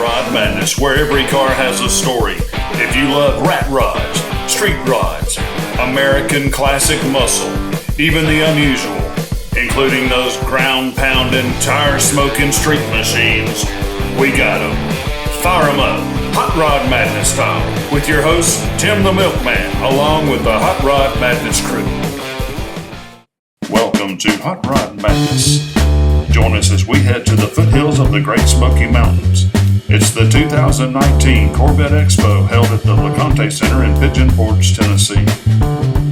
Rod Madness, where every car has a story. If you love rat rods, street rods, American classic muscle, even the unusual, including those ground-pounding, tire-smoking street machines, we got them. Fire them up, Hot Rod Madness style, with your host, Tim the Milkman, along with the Hot Rod Madness crew. Welcome to Hot Rod Madness. Join us as we head to the foothills of the Great Smoky Mountains. It's the 2019 Corvette Expo held at the LeConte Center in Pigeon Forge, Tennessee.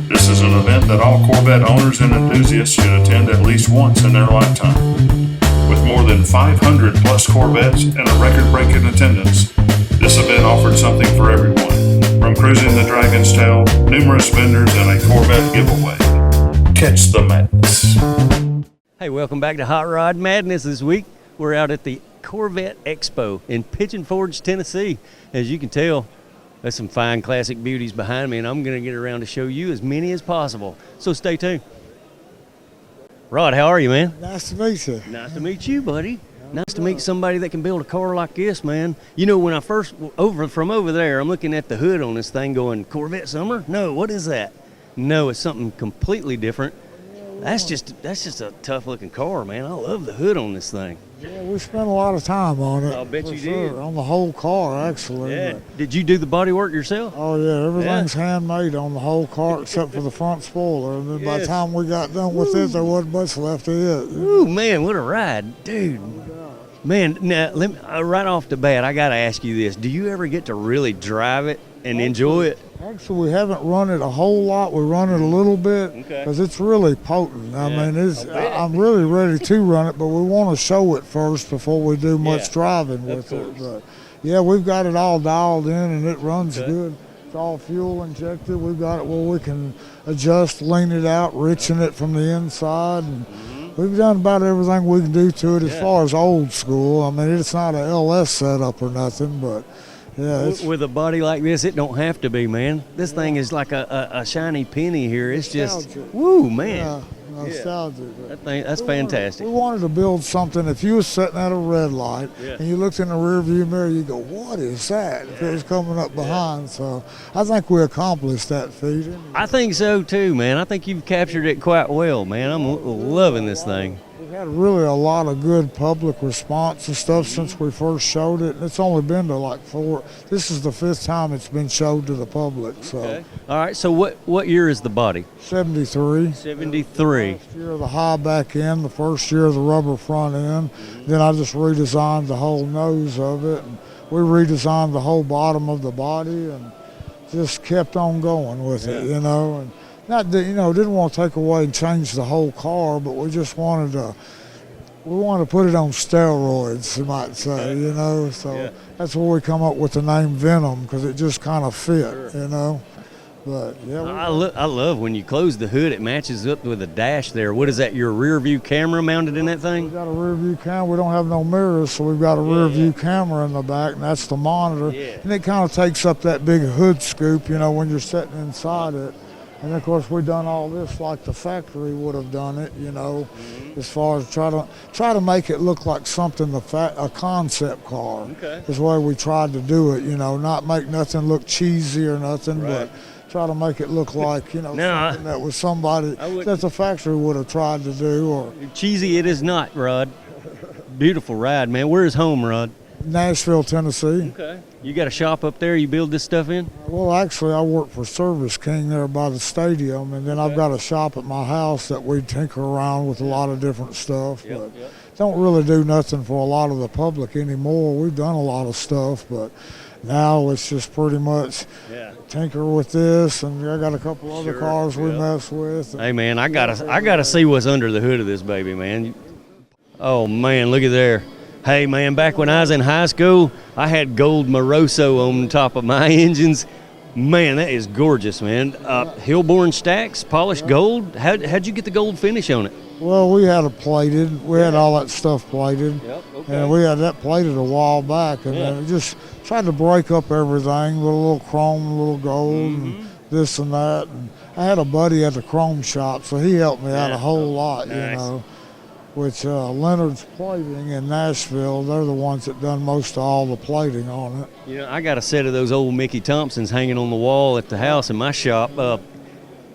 This is an event that all Corvette owners and enthusiasts should attend at least once in their lifetime. With more than 500 plus Corvettes and a record-breaking attendance, this event offered something for everyone, from cruising the Dragon's Tail, numerous vendors, and a Corvette giveaway. Catch the madness. Hey, welcome back to Hot Rod Madness this week. We're out at the Corvette Expo in Pigeon Forge, Tennessee. As you can tell, there's some fine classic beauties behind me, and I'm going to get around to show you as many as possible. So stay tuned. Rod, how are you, man? Nice to meet you. Nice to meet you, buddy. Nice to meet somebody that can build a car like this, man. You know, when I first, from over there, I'm looking at the hood on this thing going, Corvette Summer? No, what is that? No, it's something completely different. That's just a tough looking car, man. I love the hood on this thing. Yeah, we spent a lot of time on it. I'll bet you did. did. On the whole car, actually. Yeah. Did you do the body work yourself? Oh, yeah. Everything's handmade on the whole car except for the front spoiler. And then by the time we got done with it, there wasn't much left of it. Ooh, man, what a ride. Dude. Man, now, right off the bat, I got to ask you this. Do you ever get to really drive it and enjoy it? Actually, we haven't run it a whole lot. We run it a little bit because it's really potent. I mean, I'm really ready to run it, but we want to show it first before we do much driving with it. But yeah, we've got it all dialed in, and it runs good. It's all fuel injected. We've got it where we can adjust, lean it out, richen it from the inside, and we've done about everything we can do to it as far as old school. I mean, it's not a LS setup or nothing, but yeah, with a body like this, it don't have to be, man. This thing is like a shiny penny here. It's just, woo, man. Yeah, nostalgic. That's fantastic. We wanted to build something. If you were sitting at a red light and you looked in the rear view mirror, you go, what is that? If it was coming up behind. So I think we accomplished that feat. I think so too, man. I think you've captured it quite well, man. I'm loving this thing. We've had really a lot of good public response and stuff since we first showed it. It's only been to like this is the 5th time it's been showed to the public. So. All right, so what year is the body? 73. 73. Last year of the high back end, the first year of the rubber front end. Then I just redesigned the whole nose of it. And we redesigned the whole bottom of the body and just kept on going with it, you know. And not that, didn't want to take away and change the whole car, but we just wanted to put it on steroids, you might say, So that's where we come up with the name Venom, because it just kind of fit, But yeah, I love when you close the hood, it matches up with a dash there. What is that, your rear view camera mounted in that thing? We got a rear view camera. We don't have no mirrors, so we've got a rear view camera in the back, and that's the monitor. Yeah. And it kind of takes up that big hood scoop, when you're sitting inside it. And of course, we've done all this like the factory would have done it, as far as try to make it look like something, a concept car. Okay. Is the way we tried to do it, not make nothing look cheesy or nothing, but try to make it look like, something that was somebody that the factory would have tried to do. Or cheesy it is not, Rod. Beautiful ride, man. Where's home, Rod? Nashville, Tennessee. Okay. You got a shop up there you build this stuff in? Well, actually, I work for Service King there by the stadium, and then I've got a shop at my house that we tinker around with a lot of different stuff. But don't really do nothing for a lot of the public anymore. We've done a lot of stuff, but now it's just pretty much tinker with this, and I got a couple other cars we mess with. Hey, man, I gotta see what's under the hood of this baby, man. Oh, man, look at there. Hey, man, back when I was in high school, I had gold Moroso on top of my engines. Man, that is gorgeous, man. Hillborn stacks, polished gold. How'd you get the gold finish on it? Well, we had it plated. We had all that stuff plated. And we had that plated a while back. And then it just tried to break up everything, with a little chrome, a little gold, and this and that. And I had a buddy at the chrome shop, so he helped me out a whole lot, which Leonard's Plating in Nashville, they're the ones that done most of all the plating on it. You know, I got a set of those old Mickey Thompsons hanging on the wall at the house in my shop.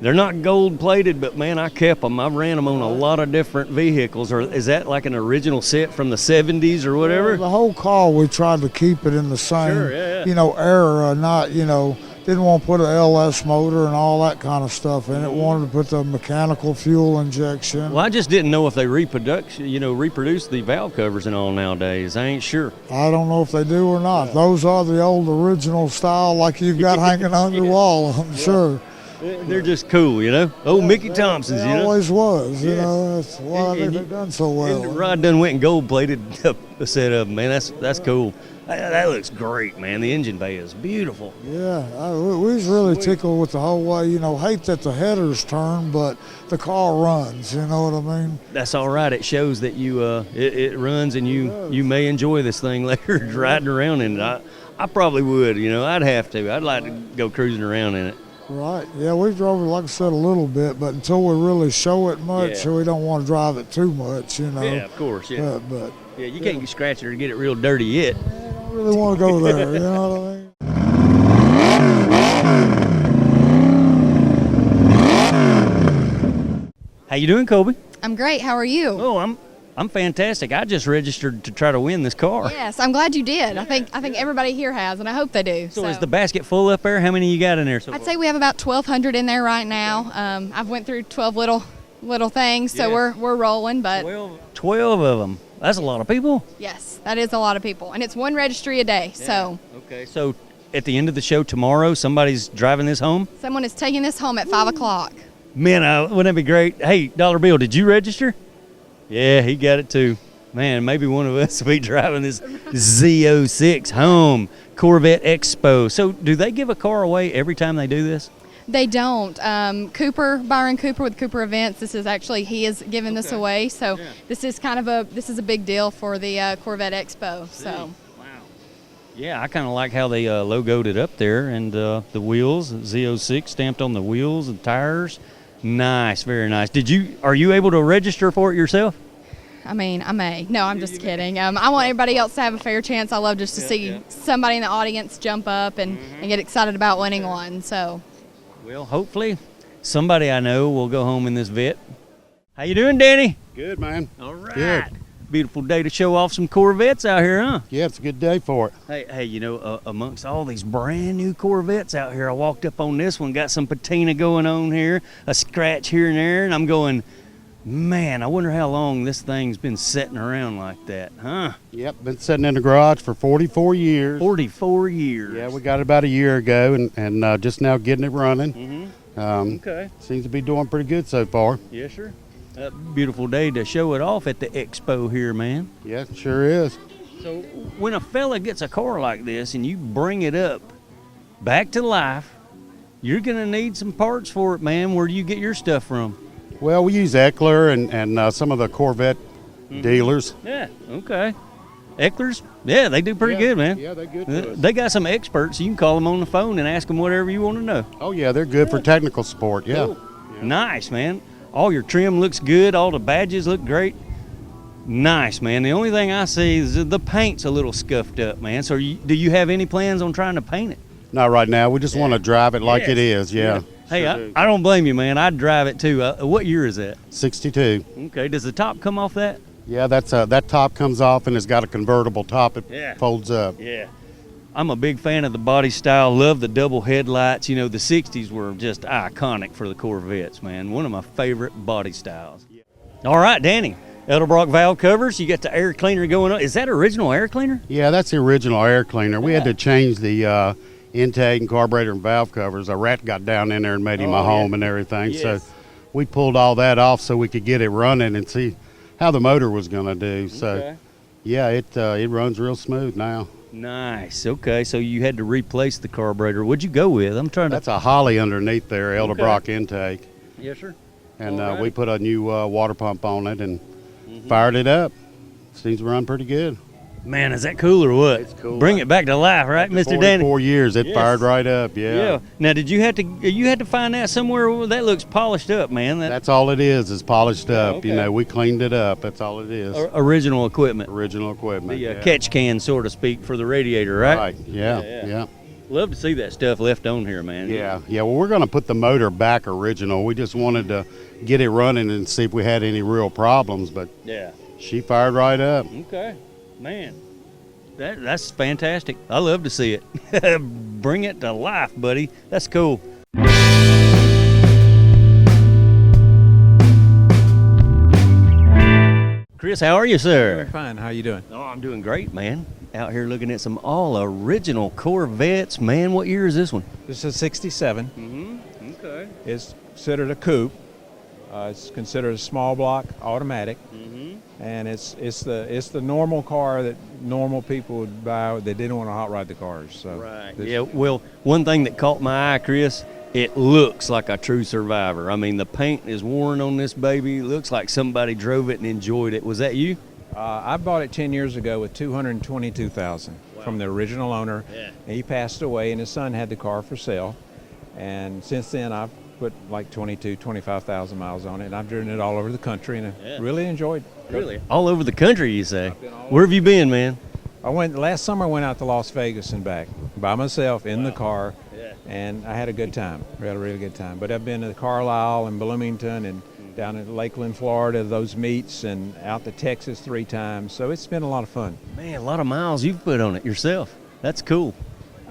They're not gold plated, but man, I kept them. I ran them on a lot of different vehicles. Or is that like an original set from the 70s or whatever? Well, the whole car, we tried to keep it in the same, Sure, yeah. era, not, didn't want to put an LS motor and all that kind of stuff in it. Wanted to put the mechanical fuel injection. Well, I just didn't know if they reproduce the valve covers and all nowadays. I ain't sure. I don't know if they do or not. Those are the old original style like you've got hanging on your wall, I'm sure. They're just cool, Old Mickey Thompsons, They always was, That's why they've done so well. And Rod done went and gold plated a set of them, man. That's cool. That looks great, man. The engine bay is beautiful. Yeah, we was really tickled with the whole way. Hate that the headers turn, but the car runs. You know what I mean? That's all right. It shows that it runs, and you may enjoy this thing later, riding around in it. I probably would. I'd have to. I'd like to go cruising around in it. Right. Yeah, we drove it, like I said, a little bit, but until we really show it much, we don't want to drive it too much, Yeah, of course, yeah. But yeah, you can't scratch it or get it real dirty yet. I don't really want to go there, you know what I mean? How you doing, Colby? I'm great. How are you? Oh, I'm fantastic. I just registered to try to win this car. Yes, I'm glad you did. I think everybody here has, and I hope they do. So is the basket full up there? How many you got in there so far? I'd say we have about 1,200 in there right now. I've went through 12 little things, so we're rolling. But 12 of them. That's a lot of people. Yes, that is a lot of people, and it's one registry a day. Yeah. So okay, so at the end of the show tomorrow, somebody's driving this home. someone is taking this home at 5 o'clock. Man, wouldn't that be great? Hey, Dollar Bill, did you register? Yeah, he got it too. Man, maybe one of us will be driving this Z06 home, Corvette Expo. So do they give a car away every time they do this? They don't. Byron Cooper with Cooper Events. This is actually, he is giving this away. So this is a big deal for the Corvette Expo. So. Wow. Yeah, I kind of like how they logoed it up there, and the wheels, Z06 stamped on the wheels and tires. Nice, very nice. Are you able to register for it yourself? I mean, I may. No, I'm just kidding. I want everybody else to have a fair chance. I love just to see somebody in the audience jump up and get excited about winning one. So. Well, hopefully somebody I know will go home in this Vette. How you doing, Danny? Good, man. All right. Good. Beautiful day to show off some Corvettes out here, huh? Yeah, it's a good day for it. Hey, amongst all these brand new Corvettes out here, I walked up on this one, got some patina going on here, a scratch here and there, and I'm going, man, I wonder how long this thing's been sitting around like that, huh? Yep, been sitting in the garage for 44 years. 44 years. Yeah, we got it about a year ago, and just now getting it running. Mm-hmm. Okay. Seems to be doing pretty good so far. Yes, sir. A beautiful day to show it off at the expo here, man. Yeah, it sure is. So when a fella gets a car like this and you bring it up back to life, you're going to need some parts for it, man. Where do you get your stuff from? Well, we use Eckler and some of the Corvette dealers. Yeah, okay. Eckler's, yeah, they do pretty good, man. Yeah, they're good to us. They got some experts. You can call them on the phone and ask them whatever you want to know. Oh, yeah, they're good for technical support, yeah. Cool. Nice, man. All your trim looks good. All the badges look great. Nice, man. The only thing I see is the paint's a little scuffed up, man. So do you have any plans on trying to paint it? Not right now. We just want to drive it like it is, yeah. Hey, Sure I don't blame you, man. I'd drive it too. What year is that? 62. Okay. Does the top come off that? Yeah, that top comes off and it's got a convertible top. It folds up. Yeah. I'm a big fan of the body style. Love the double headlights. The 60s were just iconic for the Corvettes, man. One of my favorite body styles. All right, Danny. Edelbrock valve covers. You got the air cleaner going on. Is that original air cleaner? Yeah, that's the original air cleaner. We had to change the intake and carburetor and valve covers. A rat got down in there and made him a home and everything. Yes. So we pulled all that off so we could get it running and see how the motor was going to do. So, yeah, it runs real smooth now. Nice. Okay, so you had to replace the carburetor. What'd you go with? That's a Holly underneath there, Edelbrock intake. Yes, sir. And we put a new water pump on it and fired it up. Seems to run pretty good. Man, is that cool or what? It's cool. Bring it back to life, right, Mr. Danny? 4 years, it Yes. fired right up. Yeah. Now, did you have to find that somewhere? Well, that looks polished up, man. That's all it is polished up. okay. You know, we cleaned it up. That's all it is. Original equipment. Original equipment. The yeah. catch can, so to speak, for the radiator, right? Right. Yeah. Love to see that stuff left on here, man. Yeah. Well, we're going to put the motor back original. We just wanted to get it running and see if we had any real problems, but Yeah. she fired right up. Okay. Man, that's fantastic. I love to see it. Bring it to life, buddy. That's cool. Chris, how are you, sir? Fine. How you doing? Oh, I'm doing great, man. Out here looking at some all original Corvettes. Man, what year is this one? This is a 67. Mm-hmm. Okay. It's considered a coupe. It's considered a small block automatic, Mm-hmm. and it's the normal car that normal people would buy. They didn't want to hot ride the cars. So Right. this- Yeah. Well, one thing that caught my eye, Chris, it looks like a true survivor. I mean, the paint is worn on this baby. It looks like somebody drove it and enjoyed it. Was that you? I bought it 10 years ago with $222,000 from the original owner. Yeah. And he passed away, and his son had the car for sale. And since then, I've put like 25,000 miles on it, and I've driven it all over the country, and I really enjoyed it. Really? All over the country, you say? been all Where have you been, man? Last summer I went out to Las Vegas and back by myself in the car, and I had a good time. We had a really good time. But I've been to Carlisle and Bloomington and down in Lakeland, Florida, those meets, and out to Texas 3 times. So it's been a lot of fun. Man, a lot of miles you've put on it yourself. That's cool.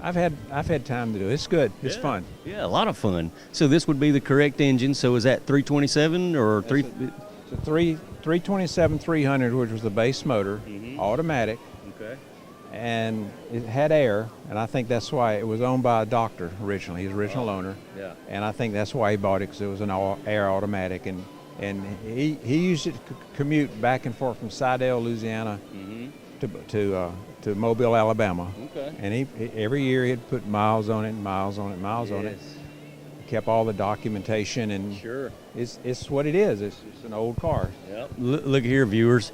I've had time to do it. It's good. It's fun. Yeah, a lot of fun. So this would be the correct engine. So is that 327 or three? It's a 327 300, which was the base motor, automatic, Okay. and it had air, and I think that's why it was owned by a doctor originally, his original owner. Yeah. And I think that's why he bought it, because it was an air automatic, and he used it to commute back and forth from Sidell, Louisiana, to Mobile, Alabama. Okay. And he every year he'd put miles on it, miles on it, miles on it. Kept all the documentation, and Sure. it's what it is. It's an old car. Yep. Look here, viewers.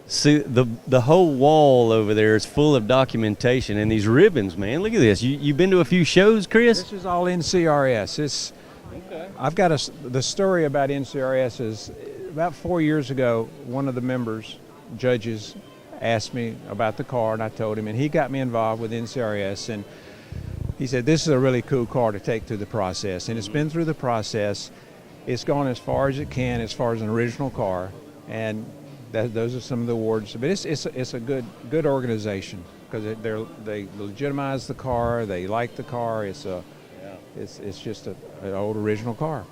See, the whole wall over there is full of documentation and these ribbons, man. Look at this. You've been to a few shows, Chris? This is all NCRS. I've got the story about NCRS is about 4 years ago, one of the judges, asked me about the car, and I told him, and he got me involved with NCRS, and he said, this is a really cool car to take through the process, and it's been through the process. It's gone as far as it can, as far as an original car, and those are some of the awards. But it's a good organization, because they legitimize the car, they like the car. It's just an old original car.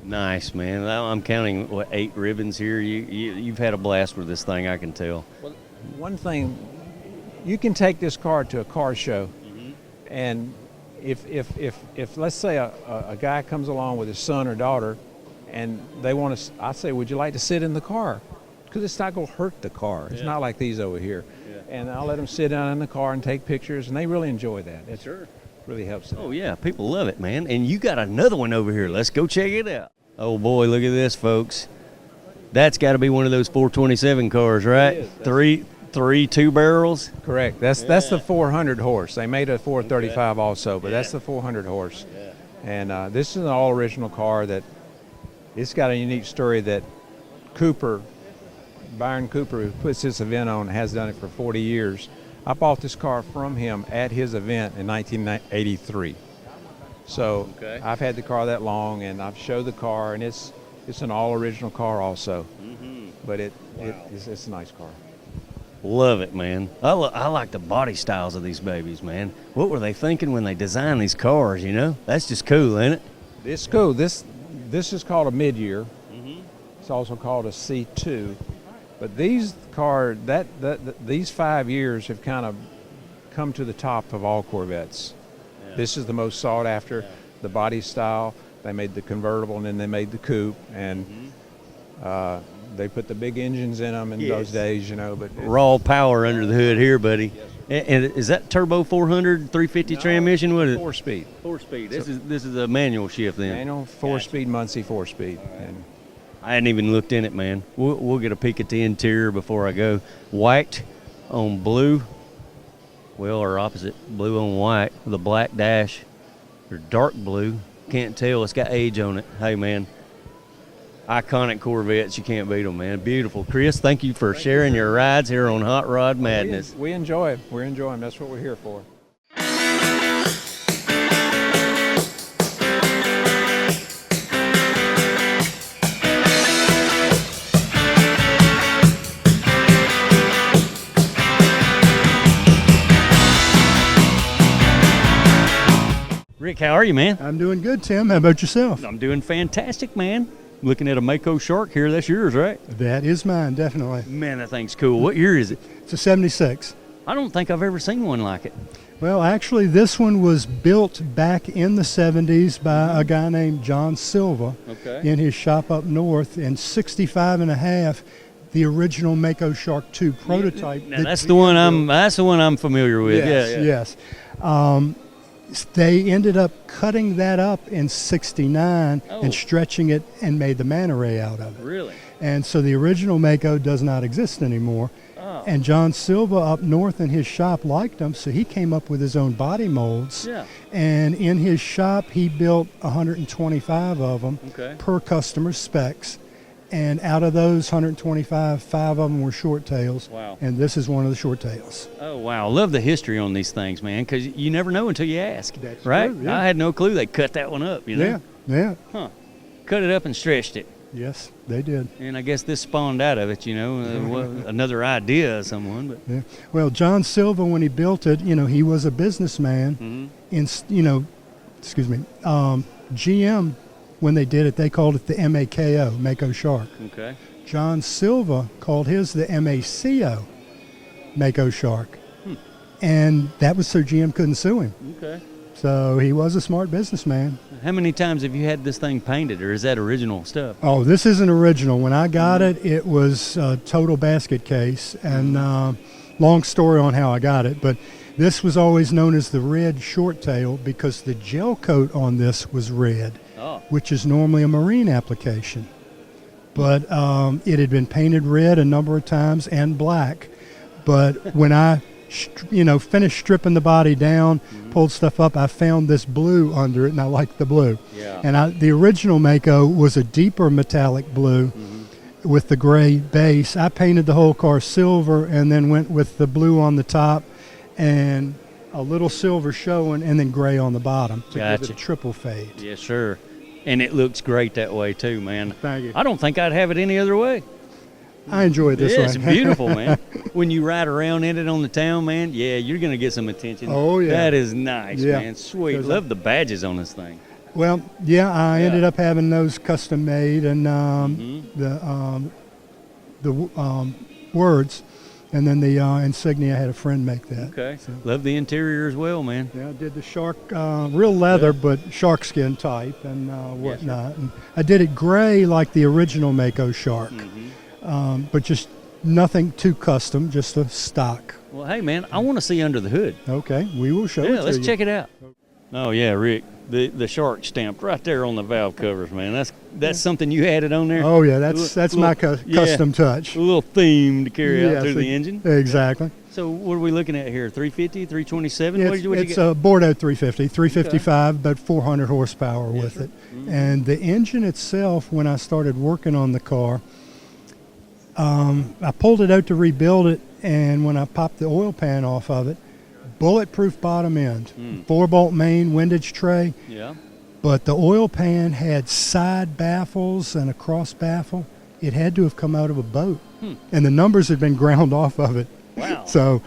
Nice, man. I'm counting, 8 ribbons here. You've had a blast with this thing, I can tell. Well, one thing, you can take this car to a car show, and if let's say a guy comes along with his son or daughter, and they want to, I say, would you like to sit in the car? Because it's not going to hurt the car. It's not like these over here. And I'll let them sit down in the car and take pictures, and they really enjoy that. It really helps them. Oh, yeah, people love it, man. And you got another one over here. Let's go check it out. Oh, boy, look at this, folks. That's got to be one of those 427 cars, right? It is. Three 2 barrels. Correct. That's the 400 horse. They made a 435 also, but that's the 400 horse. And this is an all original car that it's got a unique story that Byron Cooper, who puts this event on, has done it for 40 years. I bought this car from him at his event in 1983. So I've had the car that long, and I've showed the car, and it's an all original car also. But it's a nice car. Love it, man. I like the body styles of these babies, man. What were they thinking when they designed these cars, you know? That's just cool, ain't it? It's cool. This is called a mid-year. It's also called a C2. But these cars, these 5 years have kind of come to the top of all Corvettes. This is the most sought after. The body style. They made the convertible, and then they made the coupe, and they put the big engines in them in those days, you know. But raw power under the hood here, buddy. And is that turbo 400, 350 transmission? What is it? 4-speed. 4-speed. This is a manual shift then. Manual 4-speed, Muncie 4-speed. And I hadn't even looked in it, man. We'll get a peek at the interior before I go. White on blue, well, or opposite, blue on white with a black dash, or dark blue. Can't tell. It's got age on it. Hey, man, iconic Corvettes. You can't beat them, man. Beautiful. Chris, thank you for sharing your rides here on Hot Rod Madness. We enjoy it. We're enjoying. That's what we're here for. Rick, how are you, man? I'm doing good, Tim. How about yourself? I'm doing fantastic, man. Looking at a Mako Shark here. That's yours, right? That is mine, definitely. Man, that thing's cool. What year is it? It's a 76. I don't think I've ever seen one like it. Well, actually, this one was built back in the 70s by a guy named John Silva in his shop up north, in 65 and a half, the original Mako Shark 2 prototype. Now, that's the one I'm familiar with. Yes. They ended up cutting that up in 69 and stretching it and made the manta ray out of it. Really? And so the original Mako does not exist anymore. Oh. And John Silva up north in his shop liked them, so he came up with his own body molds. Yeah. And in his shop, he built 125 of them Okay. per customer's specs. And out of those 125, 5 of them were short tails. Wow. And this is one of the short tails. Oh, wow. Love the history on these things, man, because you never know until you ask. That's right? true, yeah. I had no clue they cut that one up, you know? Yeah. Huh. Cut it up and stretched it. Yes, they did. And I guess this spawned out of it, you know, another idea of someone. But Yeah. Well, John Silva, when he built it, he was a businessman. GM, when they did it, they called it the MAKO, Mako Shark. Okay. John Silva called his the MACO, Mako Shark. And that was so GM couldn't sue him. Okay. So he was a smart businessman. How many times have you had this thing painted, or is that original stuff? Oh, this isn't original. When I got it, it was a total basket case. And long story on how I got it, but this was always known as the red short tail because the gel coat on this was red, which is normally a marine application. But it had been painted red a number of times and black. But when I finished stripping the body down, pulled stuff up, I found this blue under it, and I liked the blue. Yeah. And the original Mako was a deeper metallic blue with the gray base. I painted the whole car silver and then went with the blue on the top and a little silver showing and then gray on the bottom to give it a triple fade. Yes, sir. And it looks great that way, too, man. Thank you. I don't think I'd have it any other way. I enjoy it this way. It's beautiful, man. When you ride around in it on the town, man, you're going to get some attention. Oh, yeah. That is nice, man. Sweet. There's Love the badges on this thing. Well, I ended up having those custom made and the words, and then the insignia, I had a friend make that. Okay. So. Love the interior as well, man. Yeah, I did the shark, real leather, but shark skin type and whatnot. And I did it gray like the original Mako Shark. But just nothing too custom, just a stock. Well, hey, man, I want to see under the hood. Okay, we will show it to you. Let's check it out. Oh, yeah, Rick, the shark stamped right there on the valve covers, man. That's something you added on there? Oh, yeah, that's my custom touch. A little theme to carry out through the engine. Exactly. So what are we looking at here, 350, 327? It's a Bordeaux 350, 355, about 400 horsepower with it. And the engine itself, when I started working on the car, I pulled it out to rebuild it, and when I popped the oil pan off of it, bulletproof bottom end, 4-bolt main windage tray. Yeah. But the oil pan had side baffles and a cross baffle. It had to have come out of a boat, and the numbers had been ground off of it. Wow. So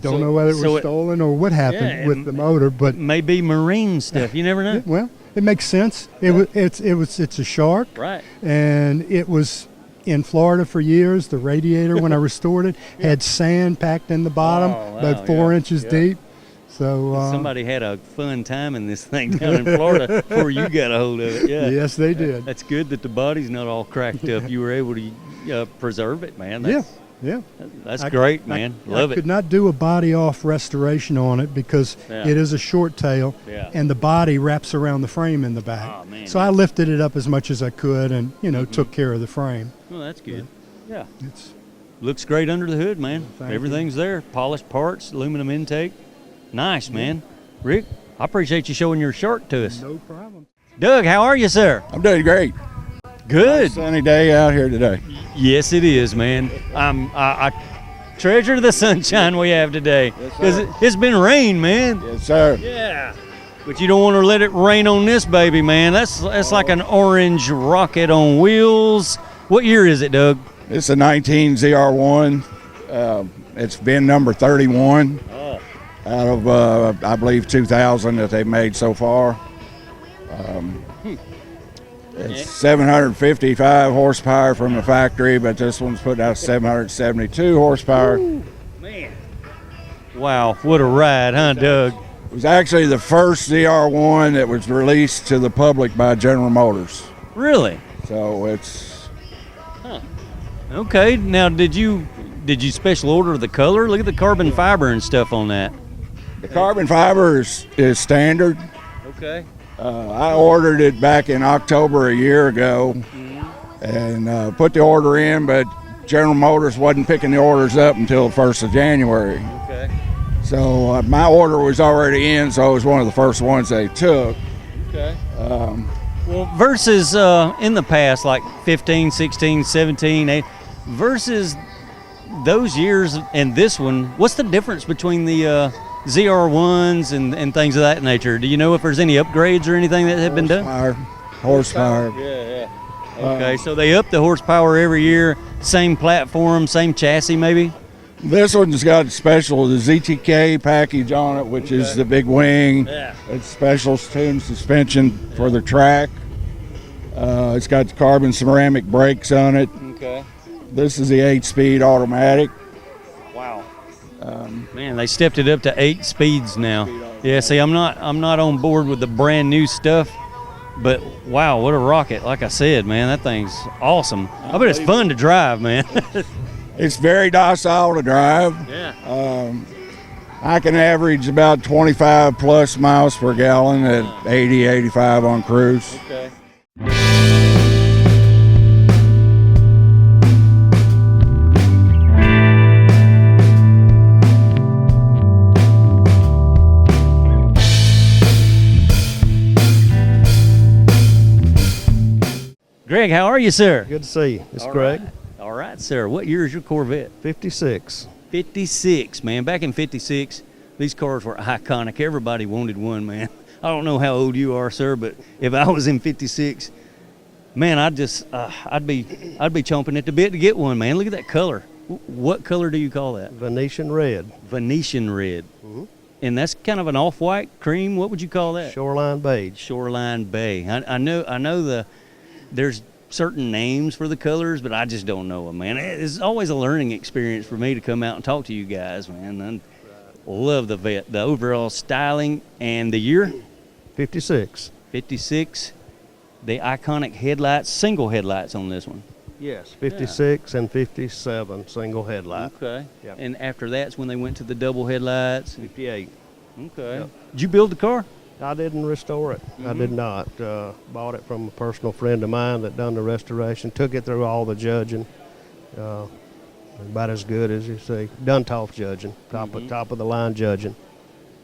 don't know whether it was stolen or what happened with the motor, but maybe marine stuff. You never know. Well, it makes sense. It's a shark, right? And it was in Florida for years. The radiator, when I restored it, had sand packed in the bottom, about 4 inches deep. So somebody had a fun time in this thing down in Florida before you got a hold of it. Yeah. Yes, they did. That's good that the body's not all cracked up. You were able to preserve it, man. That's great, man. Love it. I could not do a body off restoration on it because it is a short tail, and the body wraps around the frame in the back. Oh, man, so I lifted it up as much as I could, and took care of the frame. Well, that's good. Yeah. Looks great under the hood, man. Thank Everything's there. Polished parts, aluminum intake. Nice, man. Rick, I appreciate you showing your shirt to us. No problem. Doug, how are you, sir? I'm doing great. Good. Sunny day out here today. Yes, it is, man. I treasure the sunshine we have today because it's been rain, man. Yes, sir. Yeah. But you don't want to let it rain on this baby, man. That's like an orange rocket on wheels. What year is it, Doug? It's a 19 ZR1. It's been number 31 out of, I believe, 2,000 that they've made so far. It's 755 horsepower from the factory, but this one's putting out 772 horsepower. Ooh, man. Wow, what a ride, huh, Doug? It was actually the first ZR1 that was released to the public by General Motors. Really? So it's... Okay, now did you special order the color? Look at the carbon fiber and stuff on that. The carbon fiber is standard. Okay. I ordered it back in October a year ago and put the order in, but General Motors wasn't picking the orders up until the 1st of January. Okay. So my order was already in, so it was one of the first ones they took. Okay. Well, versus in the past, like 15, 16, 17, 8, versus those years and this one, what's the difference between the ZR1s and things of that nature? Do you know if there's any upgrades or anything that have been done? Horsepower. Yeah. Okay, so they up the horsepower every year, same platform, same chassis maybe? This one's got special, the ZTK package on it, which is the big wing. Yeah. It's special tuned suspension for the track. It's got the carbon ceramic brakes on it. Okay. This is the 8-speed automatic. Wow. Man, they stepped it up to 8 speeds now. Yeah, see, I'm not on board with the brand new stuff, but wow, what a rocket! Like I said, man, that thing's awesome. I bet it's fun to drive, man. It's very docile to drive. Yeah. I can average about 25 plus miles per gallon at 80, 85 on cruise. Okay. Greg, how are you, sir? Good to see you. It's All Greg. right. All right, sir. What year is your Corvette? 56. 56, man. Back in 56, these cars were iconic. Everybody wanted one, man. I don't know how old you are, sir, but if I was in 56, man, I'd be chomping at the bit to get one, man. Look at that color. What color do you call that? Venetian red. Venetian red. Mhm. And that's kind of an off-white cream. What would you call that? Shoreline beige. Shoreline bay. I know there's certain names for the colors, but I just don't know them, man. It's always a learning experience for me to come out and talk to you guys, man. I love the overall styling and the year. 56. 56. The iconic headlights, single headlights on this one. Yes, 56 and 57 single headlight. Okay. Yeah. And after that's when they went to the double headlights. 58. Okay. Yep. Did you build the car? I didn't restore it. I did not. Bought it from a personal friend of mine that done the restoration. Took it through all the judging. About as good as you see. Duntoff judging. Top of the line judging.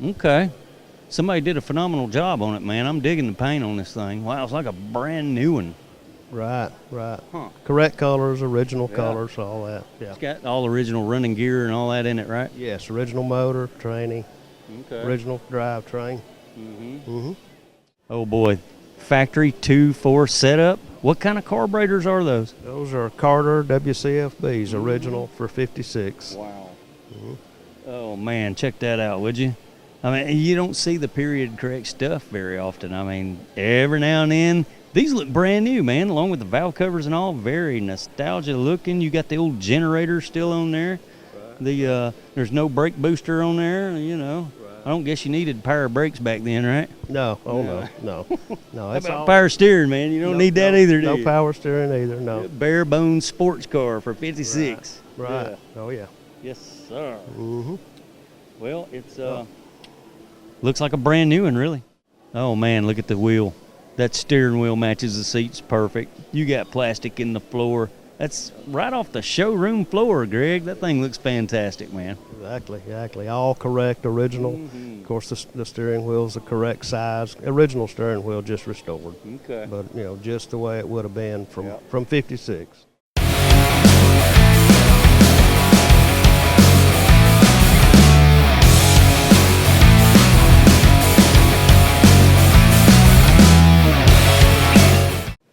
Okay. Somebody did a phenomenal job on it, man. I'm digging the paint on this thing. Wow, it's like a brand new one. Right. Huh. Correct colors, original colors, all that. Yeah. It's got all original running gear and all that in it, right? Yes, original motor, training, Okay. original drive train. Oh boy, factory 2.4 setup. What kind of carburetors are those? Those are Carter WCFBs, original for 56. Wow. Oh man, check that out, would you? I mean, you don't see the period correct stuff very often. I mean, every now and then, these look brand new, man, along with the valve covers and all, very nostalgia looking. You got the old generator still on there. Right. There's no brake booster on there, you know. I don't guess you needed power brakes back then, right? No, no. How about power steering, man? You don't need that either, do you? No power steering either, no. Bare bones sports car for 56. Right. Yeah. Oh, yeah. Yes, sir. Well, it's looks like a brand new one, really. Oh man, look at the wheel. That steering wheel matches the seats perfect. You got plastic in the floor. That's right off the showroom floor, Greg. That thing looks fantastic, man. Exactly. All correct, original. Of course, the steering wheel's the correct size. Original steering wheel, just restored. Okay. But, just the way it would have been from 56.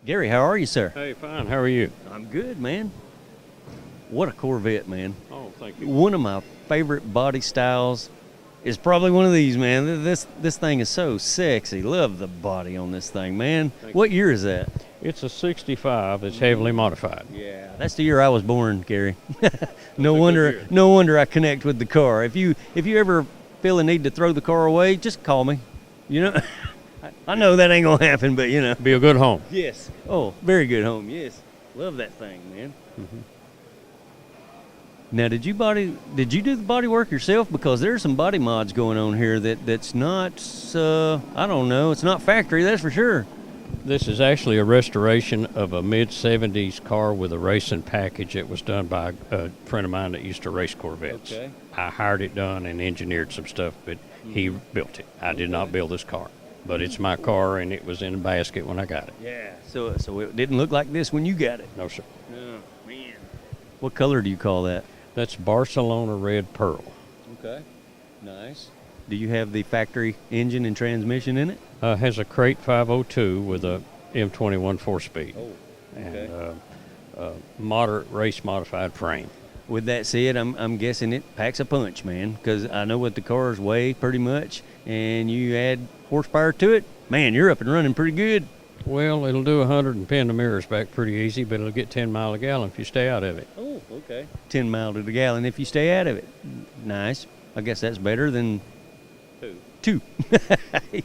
Gary, how are you, sir? Hey, fine. How are you? I'm good, man. What a Corvette, man. Oh, thank you. One of my favorite body styles is probably one of these, man. This thing is so sexy. Love the body on this thing, man. What year is that? It's a 65. It's heavily modified. Yeah, that's the year I was born, Gary. No wonder I connect with the car. If you ever feel a need to throw the car away, just call me. I know that ain't gonna happen, but Be a good home. Yes. Oh, very good home. Yes. Love that thing, man. Mm-hmm. Now, did you do the body work yourself? Because there's some body mods going on here that's not, I don't know, it's not factory, that's for sure. This is actually a restoration of a mid-70s car with a racing package that was done by a friend of mine that used to race Corvettes. Okay. I hired it done and engineered some stuff, but he built it. I did not build this car. But it's my car, and it was in a basket when I got it. Yeah. So it didn't look like this when you got it. No, sir. Oh, man. What color do you call that? That's Barcelona Red Pearl. Okay. Nice. Do you have the factory engine and transmission in it? Has a crate 502 with a M21 4-speed. Oh, okay. And moderate race modified frame. With that said, I'm guessing it packs a punch, man, because I know what the cars weigh pretty much, and you add horsepower to it, man, you're up and running pretty good. Well, it'll do 100 and pin the mirrors back pretty easy, but it'll get 10 miles a gallon if you stay out of it. Oh, okay. 10 miles to the gallon if you stay out of it. Nice. I guess that's better than two.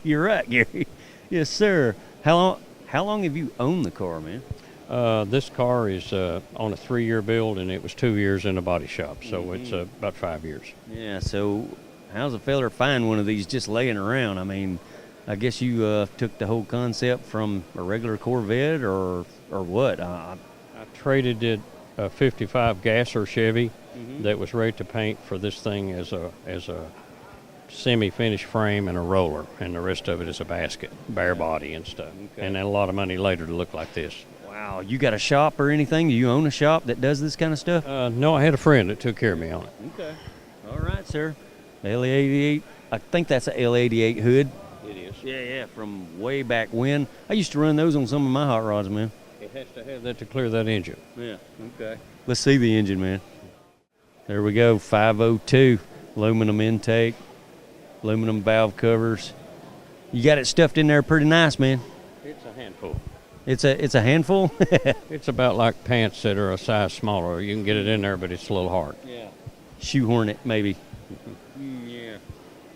You're right, Gary. Yes, sir. How long have you owned the car, man? This car is on a 3-year build, and it was 2 years in a body shop, so it's about 5 years. Yeah, so how's a feller find one of these just laying around? I mean, I guess you took the whole concept from a regular Corvette or what? I traded it a 55 Gasser Chevy that was ready to paint for this thing as a semi-finished frame and a roller, and the rest of it is a basket, bare body and stuff. Okay. And then a lot of money later to look like this. Wow, you got a shop or anything? Do you own a shop that does this kind of stuff? No, I had a friend that took care of me on it. Okay. All right, sir. L88, I think that's a L88 hood. It is. Yeah, from way back when. I used to run those on some of my hot rods, man. It has to have that to clear that engine. Yeah, okay. Let's see the engine, man. There we go, 502, aluminum intake, aluminum valve covers. You got it stuffed in there pretty nice, man. It's a handful. It's a handful? It's about like pants that are a size smaller. You can get it in there, but it's a little hard. Yeah. Shoehorn it, maybe. Yeah.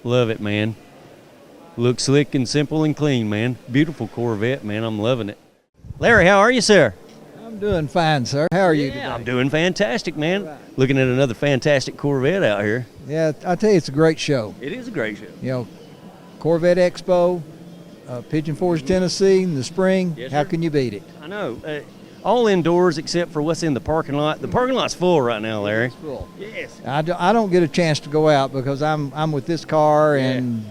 Love it, man. Looks slick and simple and clean, man. Beautiful Corvette, man. I'm loving it. Larry, how are you, sir? I'm doing fine, sir. How are you today? I'm doing fantastic, man. Right. Looking at another fantastic Corvette out here. Yeah, I tell you, it's a great show. It is a great show. Corvette Expo, Pigeon Forge, Tennessee in the spring. Yes, how sir. can you beat it? I know. All indoors except for what's in the parking lot. The parking lot's full right now, Larry. It's full. Yes. I don't get a chance to go out because I'm with this car and,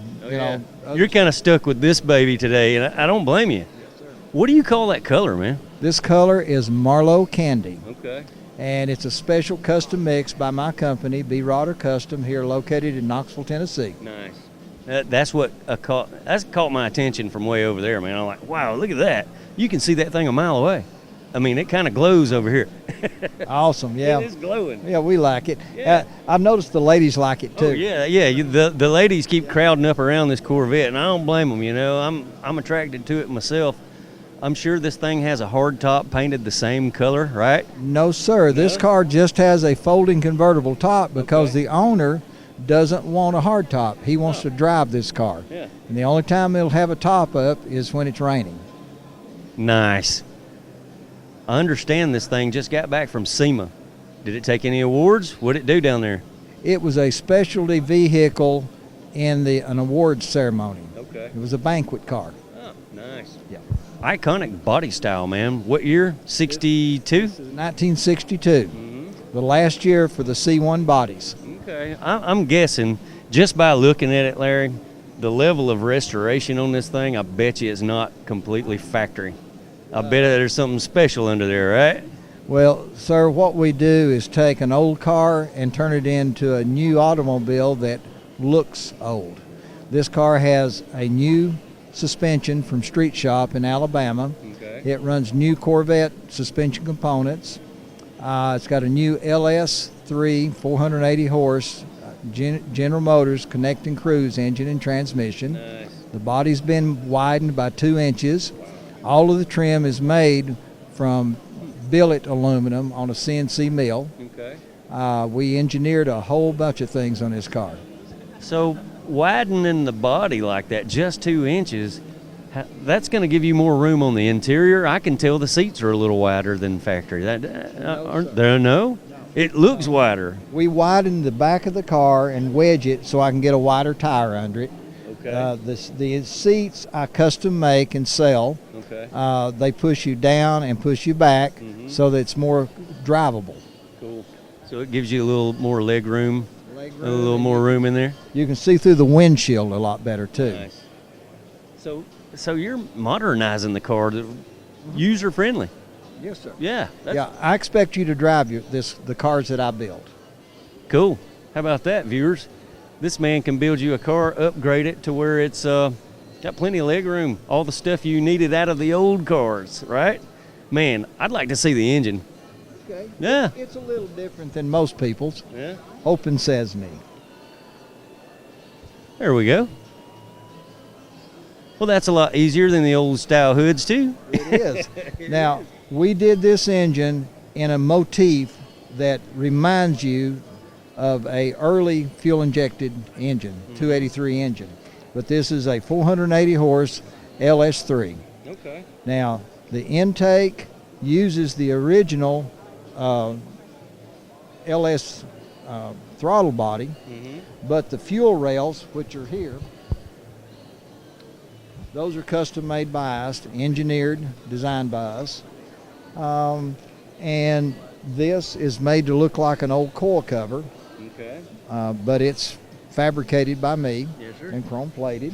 You're kind of stuck with this baby today, and I don't blame you. Yes, sir. What do you call that color, man? This color is Marlowe Candy. Okay. And it's a special custom mix by my company, B. Rodder Custom, here located in Knoxville, Tennessee. Nice. That's what that's caught my attention from way over there, man. I'm like, wow, look at that. You can see that thing a mile away. I mean, it kind of glows over here. Awesome, yeah. It is glowing. Yeah, we like it. Yeah. I've noticed the ladies like it too. Oh, yeah. The ladies keep crowding up around this Corvette, and I don't blame them. I'm attracted to it myself. I'm sure this thing has a hard top painted the same color, right? No, sir. No? This car just has a folding convertible top because the owner doesn't want a hard top. He wants to drive this car. Yeah. And the only time it'll have a top up is when it's raining. Nice. I understand this thing just got back from SEMA. Did it take any awards? What did it do down there? It was a specialty vehicle in an awards ceremony. Okay. It was a banquet car. Oh, nice. Yeah. iconic body style, man. What year? 62? 1962. The last year for the C1 bodies. Okay. I'm guessing, just by looking at it, Larry, the level of restoration on this thing, I bet you it's not completely factory. I bet there's something special under there, right? Well, sir, what we do is take an old car and turn it into a new automobile that looks old. This car has a new suspension from Street Shop in Alabama. Okay. It runs new Corvette suspension components. It's got a new LS3 480 horse General Motors connecting cruise engine and transmission. Nice. The body's been widened by 2 inches. All of the trim is made from billet aluminum on a CNC mill. Okay. We engineered a whole bunch of things on this car. So widening the body like that, just 2 inches, that's going to give you more room on the interior. I can tell the seats are a little wider than factory. Aren't there? No? It looks wider. We widened the back of the car and wedge it so I can get a wider tire under it. Okay. The seats I custom make and sell. Okay. They push you down and push you back so that it's more drivable. Cool. So it gives you a little more leg room, a little more room in there. You can see through the windshield a lot better too. Nice. So you're modernizing the car, user friendly. Yes, sir. Yeah. Yeah, I expect you to drive the cars that I build. Cool. How about that, viewers? This man can build you a car, upgrade it to where it's got plenty of leg room, all the stuff you needed out of the old cars, right? Man, I'd like to see the engine. Okay. Yeah. It's a little different than most people's. Yeah. Open sesame. There we go. Well, that's a lot easier than the old style hoods, too. It is. Now, we did this engine in a motif that reminds you of a early fuel-injected engine, 283 engine. But this is a 480 horse LS3. Okay. Now, the intake uses the original LS throttle body, but the fuel rails, which are here, those are custom made by us, engineered, designed by us. And this is made to look like an old coil cover. Okay. But it's fabricated by me. Yes, sir. And chrome plated.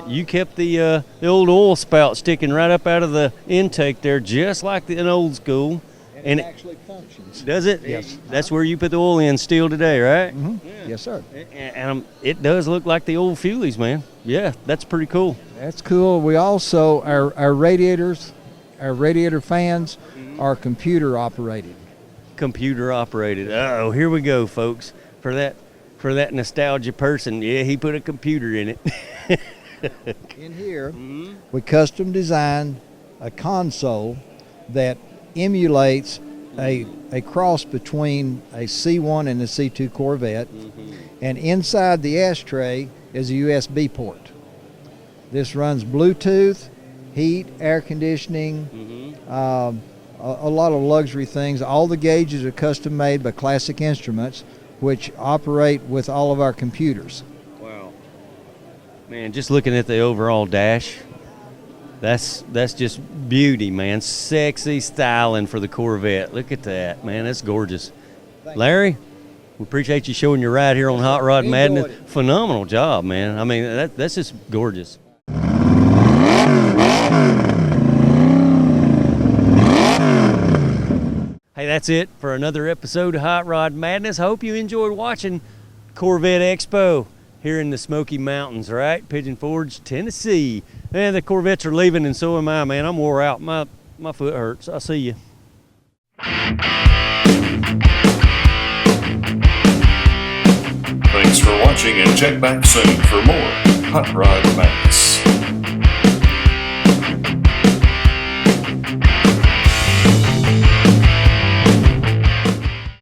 You kept the old oil spout sticking right up out of the intake there, just like an old school. And it actually functions. Does it? Yes. That's where you put the oil in still today, right? Mm-hmm. Yeah. Yes, sir. And it does look like the old Fuelies, man. Yeah, that's pretty cool. That's cool. We also, our radiators, our radiator fans are computer operated. Computer operated. Oh, here we go, folks. For that nostalgia person, yeah, he put a computer in it. In here, we custom designed a console that emulates a cross between a C1 and a C2 Corvette, and inside the ashtray is a USB port. This runs Bluetooth, heat, air conditioning, a lot of luxury things. All the gauges are custom made by Classic Instruments, which operate with all of our computers. Wow. Man, just looking at the overall dash, that's just beauty, man. Sexy styling for the Corvette. Look at that, man. That's gorgeous. Larry, we appreciate you showing your ride here on Hot Rod Madness. Phenomenal job, man. I mean, that's just gorgeous. Hey, that's it for another episode of Hot Rod Madness. I hope you enjoyed watching Corvette Expo here in the Smoky Mountains, right? Pigeon Forge, Tennessee. Man, the Corvettes are leaving, and so am I, man. I'm wore out. My foot hurts. I'll see you. Thanks for watching, and check back soon for more Hot Rod Madness.